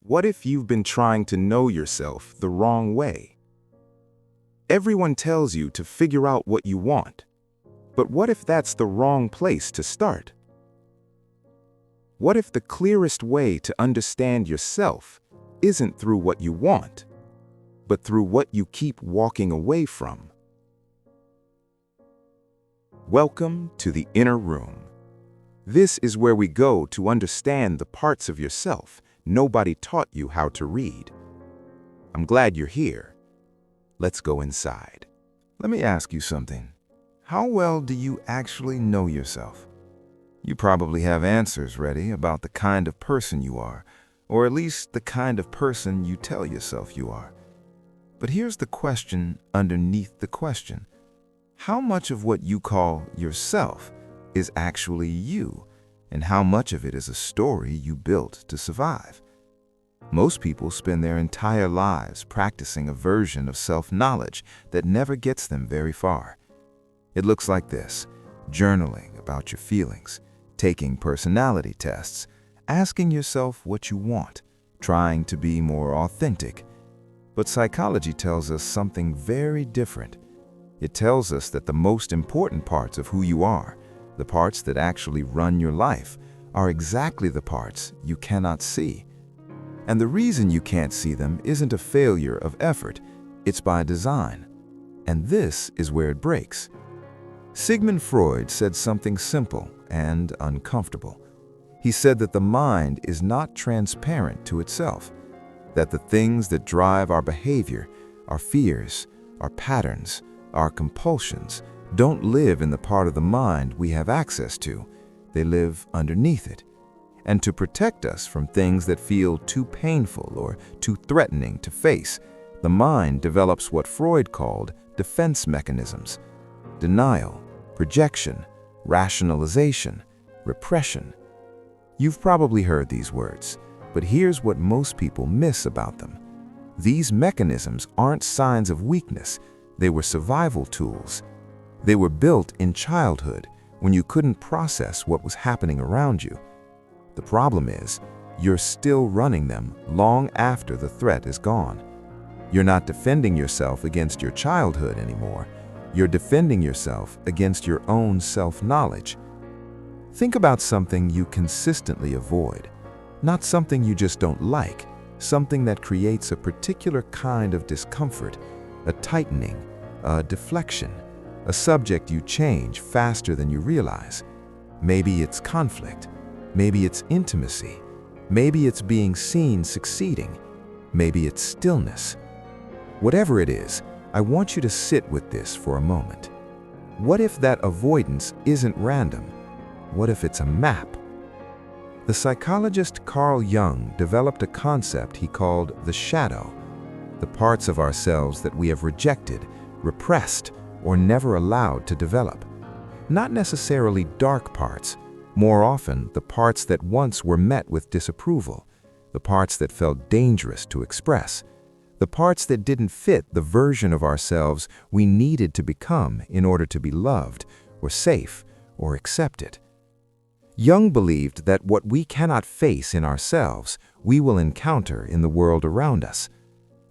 What if you've been trying to know yourself the wrong way? Everyone tells you to figure out what you want, but what if that's the wrong place to start? What if the clearest way to understand yourself isn't through what you want, but through what you keep walking away from? Welcome to the inner room. This is where we go to understand the parts of yourself nobody taught you how to read. I'm glad you're here. Let's go inside. Let me ask you something. How well do you actually know yourself? You probably have answers ready about the kind of person you are, or at least the kind of person you tell yourself you are. But here's the question underneath the question. How much of what you call yourself is actually you, and how much of it is a story you built to survive? Most people spend their entire lives practicing a version of self-knowledge that never gets them very far. It looks like this: journaling about your feelings, taking personality tests, asking yourself what you want, trying to be more authentic. But psychology tells us something very different. It tells us that the most important parts of who you are, the parts that actually run your life, are exactly the parts you cannot see. And the reason you can't see them isn't a failure of effort, it's by design. And this is where it breaks. Sigmund Freud said something simple and uncomfortable. He said that the mind is not transparent to itself, that the things that drive our behavior, our fears, our patterns, our compulsions, don't live in the part of the mind we have access to. They live underneath it. And to protect us from things that feel too painful or too threatening to face, the mind develops what Freud called defense mechanisms: denial, projection, rationalization, repression. You've probably heard these words, but here's what most people miss about them. These mechanisms aren't signs of weakness. They were survival tools. They were built in childhood when you couldn't process what was happening around you. The problem is, you're still running them long after the threat is gone. You're not defending yourself against your childhood anymore. You're defending yourself against your own self-knowledge. Think about something you consistently avoid, not something you just don't like, something that creates a particular kind of discomfort, a tightening, a deflection, a subject you change faster than you realize. Maybe it's conflict. Maybe it's intimacy. Maybe it's being seen succeeding. Maybe it's stillness. Whatever it is, I want you to sit with this for a moment. What if that avoidance isn't random? What if it's a map? The psychologist Carl Jung developed a concept he called the shadow, the parts of ourselves that we have rejected, repressed, or never allowed to develop. Not necessarily dark parts, more often the parts that once were met with disapproval, the parts that felt dangerous to express, the parts that didn't fit the version of ourselves we needed to become in order to be loved, or safe, or accepted. Jung believed that what we cannot face in ourselves, we will encounter in the world around us.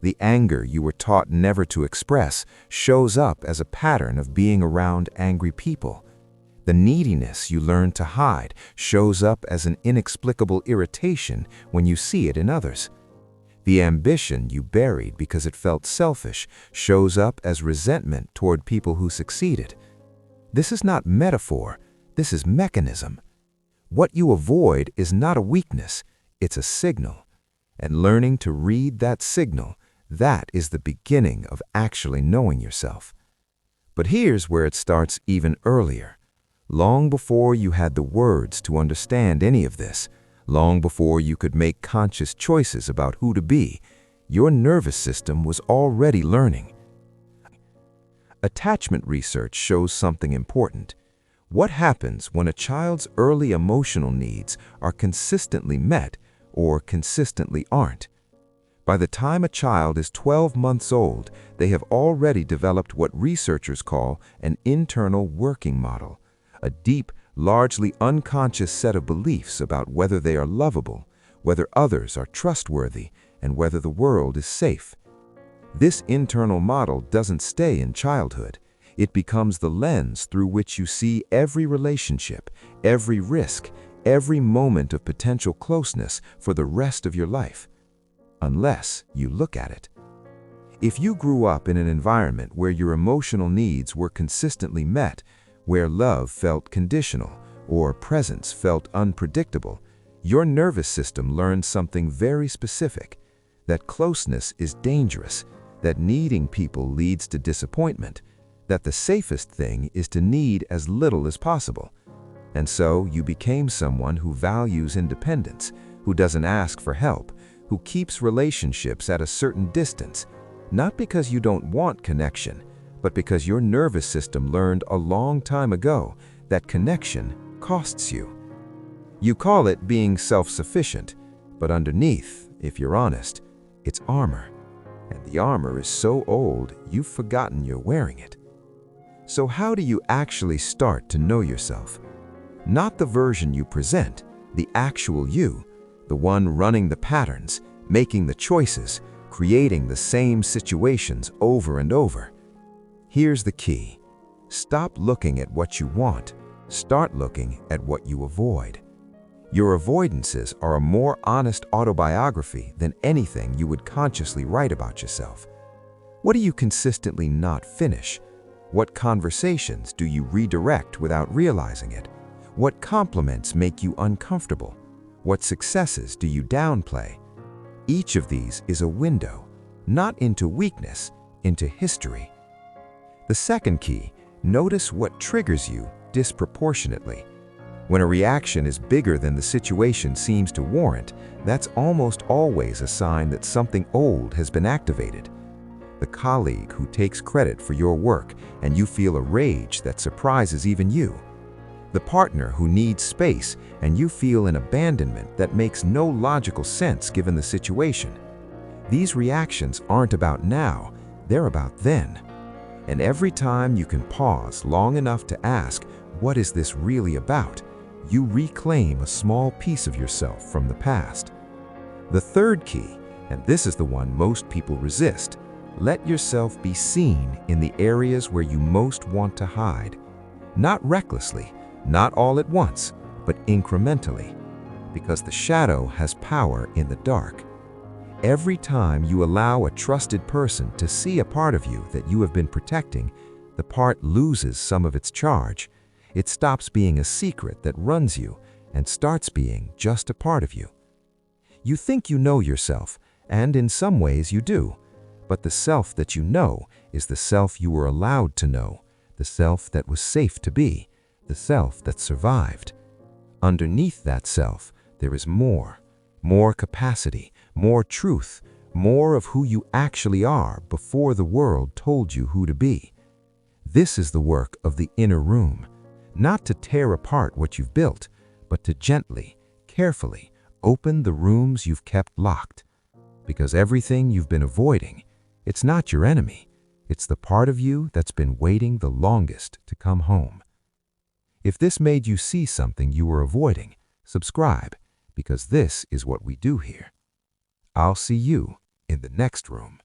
The anger you were taught never to express shows up as a pattern of being around angry people. The neediness you learned to hide shows up as an inexplicable irritation when you see it in others. The ambition you buried because it felt selfish shows up as resentment toward people who succeeded. This is not metaphor, this is mechanism. What you avoid is not a weakness, it's a signal. And learning to read that signal, that is the beginning of actually knowing yourself. But here's where it starts even earlier. Long before you had the words to understand any of this, long before you could make conscious choices about who to be, your nervous system was already learning. Attachment research shows something important. What happens when a child's early emotional needs are consistently met or consistently aren't? By the time a child is 12 months old, they have already developed what researchers call an internal working model, a deep, largely unconscious set of beliefs about whether they are lovable, whether others are trustworthy, and whether the world is safe. This internal model doesn't stay in childhood. It becomes the lens through which you see every relationship, every risk, every moment of potential closeness for the rest of your life, unless you look at it. If you grew up in an environment where your emotional needs were consistently met, where love felt conditional or presence felt unpredictable, your nervous system learned something very specific: that closeness is dangerous, that needing people leads to disappointment, that the safest thing is to need as little as possible. And so you became someone who values independence, who doesn't ask for help, who keeps relationships at a certain distance, not because you don't want connection, but because your nervous system learned a long time ago that connection costs you. You call it being self-sufficient, but underneath, if you're honest, it's armor. And the armor is so old, you've forgotten you're wearing it. So how do you actually start to know yourself? Not the version you present, the actual you, the one running the patterns, making the choices, creating the same situations over and over. Here's the key. Stop looking at what you want. Start looking at what you avoid. Your avoidances are a more honest autobiography than anything you would consciously write about yourself. What do you consistently not finish? What conversations do you redirect without realizing it? What compliments make you uncomfortable? What successes do you downplay? Each of these is a window, not into weakness, into history. The second key, notice what triggers you disproportionately. When a reaction is bigger than the situation seems to warrant, that's almost always a sign that something old has been activated. The colleague who takes credit for your work and you feel a rage that surprises even you. The partner who needs space and you feel an abandonment that makes no logical sense given the situation. These reactions aren't about now, they're about then. And every time you can pause long enough to ask, what is this really about? You reclaim a small piece of yourself from the past. The third key, and this is the one most people resist, let yourself be seen in the areas where you most want to hide. Not recklessly, not all at once, but incrementally, because the shadow has power in the dark. Every time you allow a trusted person to see a part of you that you have been protecting, the part loses some of its charge. It stops being a secret that runs you and starts being just a part of you. You think you know yourself, and in some ways you do, but the self that you know is the self you were allowed to know, the self that was safe to be, the self that survived. Underneath that self, there is more capacity, more truth, more of who you actually are before the world told you who to be. This is the work of the inner room, not to tear apart what you've built, but to gently, carefully open the rooms you've kept locked. Because everything you've been avoiding, it's not your enemy, it's the part of you that's been waiting the longest to come home. If this made you see something you were avoiding, subscribe, because this is what we do here. I'll see you in the next room.